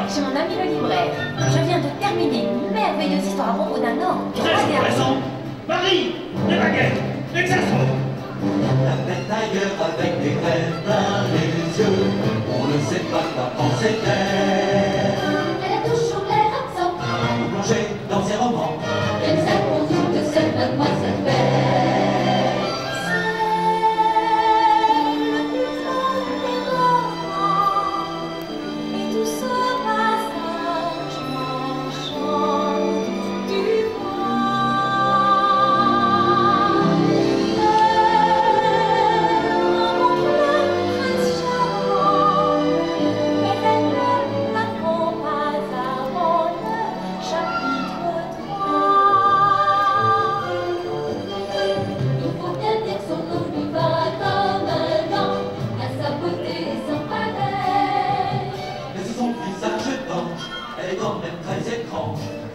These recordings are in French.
Chez mon ami le libraire. Je viens de terminer une merveilleuse histoire à propos d'un homme. Très intéressant. Marie, des baguettes, des glaçons. La bête ailleurs avec des rêves plein les yeux. On ne sait pas quoi penser d'elle. Elle a toujours l'air absente. Vous plongez dans ses romans. Elle sait pour nous que c'est mademoiselle Belle.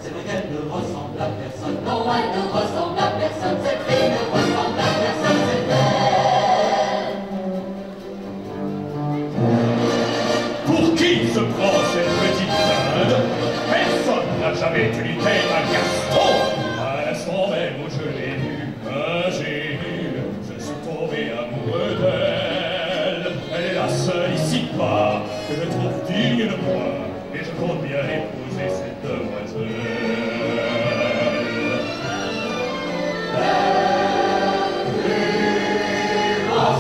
C'est vrai qu'elle ne ressemble à personne. Non, elle ne ressemble à personne. Cette fille ne ressemble à personne. C'est belle. Pour qui se prend cette petite dinde? Personne n'a jamais tenu tête à Gaston. À l'instant même où je l'ai vue, ingénue, je suis tombé amoureux d'elle. Elle est la seule ici-bas que je trouve digne de moi. Et je compte bien épouser cette demoiselle.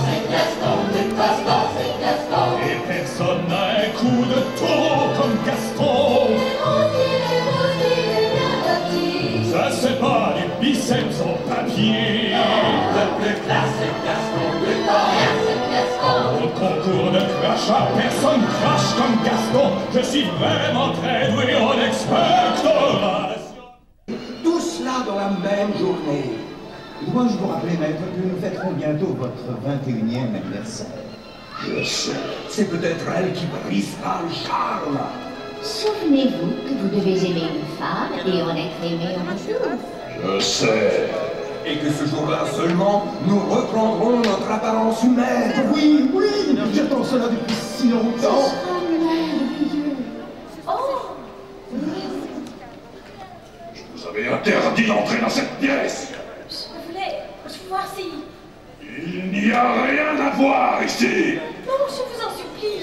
C'est Gaston, c'est Gaston, c'est Gaston. Et personne n'a un coup de taureau comme Gaston. Ça c'est pas du biceps en papier. Le plus classe, c'est Gaston. Le coréen, c'est Gaston. Au concours de crachat, personne crache comme Gaston. Je suis vraiment très doué en expectoration. Tout cela dans la même journée. Dois-je vous rappeler, maître, que nous fêterons bientôt votre 21e anniversaire? Je sais. C'est peut-être elle qui brisera le charme. Souvenez-vous que vous devez aimer une femme et en être aimé un jour. Je sais. Et que ce jour-là seulement, nous reprendrons notre apparence humaine. Oui, oui, j'attends cela depuis si longtemps. Oh! Je vous avais interdit d'entrer dans cette pièce. Je voulais voir si... Il n'y a rien à voir ici. Non, je vous en supplie.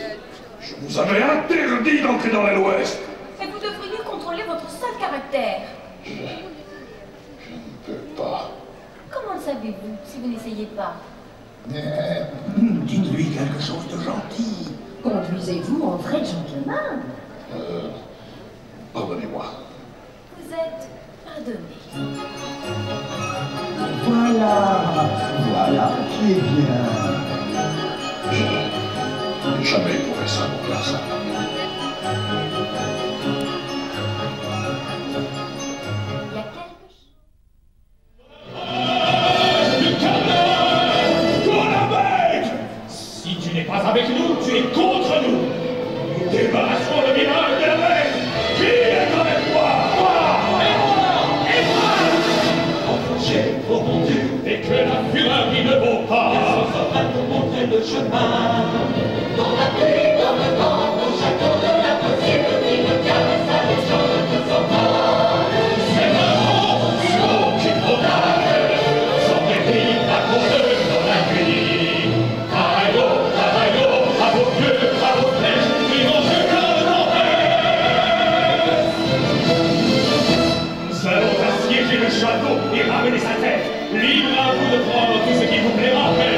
Je vous avais interdit d'entrer dans l'aile ouest. Mais vous devriez contrôler votre seul caractère. Je ne peux pas. Comment le savez-vous si vous n'essayez pas? Dites-lui quelque chose de gentil. Conduisez-vous en vrai gentleman. Pardonnez-moi. Vous êtes pardonné. Voilà qui est bien. Je n'ai jamais éprouvé ça pour personne. Si tu n'es pas avec nous, tu es contre nous. Nous débarrassons le village de la bête. Qui est avec moi? Moi! Et moi! Et moi! Enfoncé, oh mon Dieu. Et que la fureur qui ne vaut pas. Va nous montrer le chemin. Dans la pluie, dans le vent, au château de l'impossible, qui me caresse à les gens de tous enfants. C'est le monde du haut qui protège. Sans répit, à cause de dans la nuit. Aïe, oh, et ramenez sa tête. Libre à vous de prendre tout ce qui vous plaira, mais